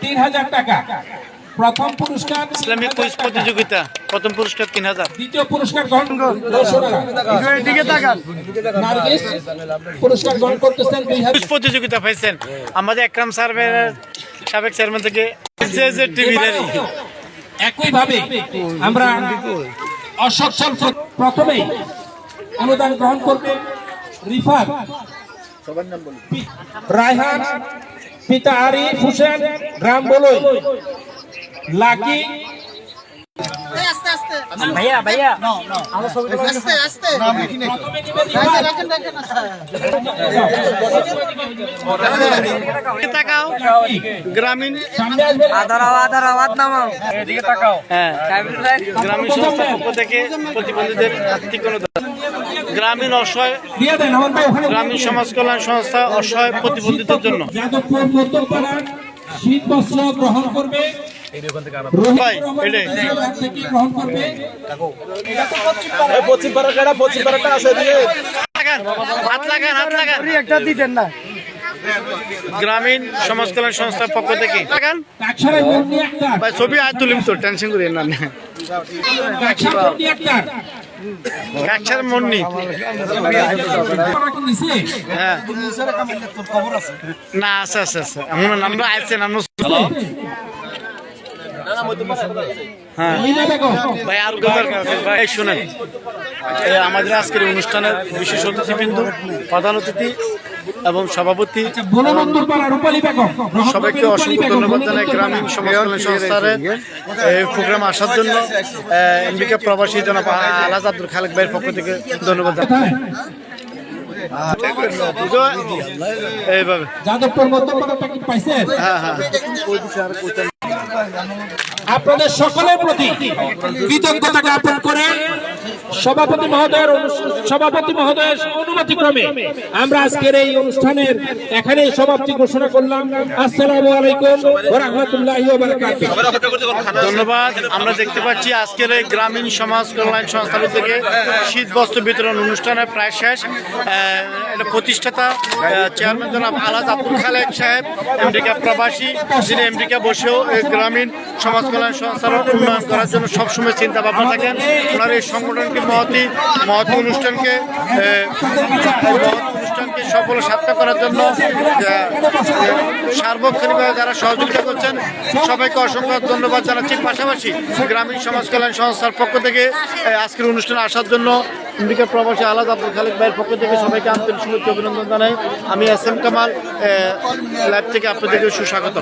3000 টাকা। প্রথম পুরস্কার ইসলামিক কুইজ প্রতিযোগিতা, প্রথম পুরস্কার 3000। দ্বিতীয় পুরস্কার গ্রহণ 200 টাকা। নার্গিস পুরস্কার গ্রহণ করতেছেন 2000। কুইজ প্রতিযোগিতা পাইছেন আমাদের একরাম স্যারের সাবেক চেয়ারম্যান থেকে যে টিভির। একইভাবে আমরা অসচ্ছল প্রথমে অনুদান গ্রহণ করবে রিফাত, রায়হান, পিতা আরিফ হোসেন, গ্রাম বলই, লাকি। ভাইয়া ভাইয়া গ্রামীণ গ্রামীণ সংস্থার পক্ষ থেকে প্রতিবন্ধীদের আর্থিক অনুদান, গ্রামীণ অসহায় গ্রামীণ সমাজ কল্যাণ সংস্থা অসহায় প্রতিবন্ধীদের জন্য। যাদবপুর মধ্যপাড়া শীত বস্ত্র গ্রহণ করবে ভাই এটাই গ্রহণ করবে। হাত লাগান একটা দিতেন না। গ্রামীণ সমাজ কল্যাণ সংস্থার পক্ষ থেকে লাগান কাকসারের মুন্নি আক্তার, ভাই ছবি আয় তুলিম তো টেনশন করি না। কাকসার মুন্নি আক্তার কাকসার মন্নি হ্যাঁ না আছে আছে আছে আমার নাম্বার আছে নাম্বার হ্যাঁ ভাই আর দরকার আছে ভাই শুনেন আমাদের আজকের অনুষ্ঠানের বিশেষ অতিথিবৃন্দ, প্রধান অতিথি এবং সভাপতি সবাইকে অসংখ্য ধন্যবাদ জানাই। গ্রামীণ সমাজ কল্যাণ সংস্থার এই প্রোগ্রামে আসার জন্য আমেরিকা প্রবাসী জনাব আলহাজ আব্দুল খালেক ভাইয়ের পক্ষ থেকে ধন্যবাদ জানাই। এইভাবে যাদবপুর মধ্যপাড়া প্যাকেট পাইছেন। হ্যাঁ হ্যাঁ আপনাদের সকলের প্রতি কৃতজ্ঞতা জ্ঞাপন করে সভাপতি মহোদয়ের অনুমতি ক্রমে আমরা আজকের এই অনুষ্ঠানের এখানেই সমাপ্তি ঘোষণা করলাম। আসসালামু আলাইকুম ওয়া রাহমাতুল্লাহি ওয়া বারাকাতুহু। ধন্যবাদ। আমরা দেখতে পাচ্ছি আজকের এই গ্রামীণ সমাজ কল্যাণ সংস্থার থেকে শীত বস্ত্র বিতরণ অনুষ্ঠানের প্রায় শেষ। এটা প্রতিষ্ঠাতা চেয়ারম্যান জনাব আলহাজ আব্দুল খালেক সাহেব আমেরিকা প্রবাসী, যিনি আমেরিকা বসেও এই গ্রামীণ সমাজ কল্যাণ সংস্থার উন্নয়ন করার জন্য সবসময় চিন্তা ভাবনা থাকেন। ওনার এই সংগঠনকে মহৎ অনুষ্ঠানকে সফল সার্থক করার জন্য সার্বক্ষণিকভাবে যারা সহযোগিতা করছেন সবাইকে অসংখ্য ধন্যবাদ জানাচ্ছি। পাশাপাশি গ্রামীণ সমাজ কল্যাণ সংস্থার পক্ষ থেকে আজকের অনুষ্ঠানে আসার জন্য আমেরিকা প্রবাসী আলহাজ আব্দুল খালেক ভাইয়ের পক্ষ থেকে সবাইকে আন্তরিক শুভেচ্ছা অভিনন্দন জানাই। আমি এস এম কামাল লাইভ থেকে আপনাদেরকে সুস্বাগত।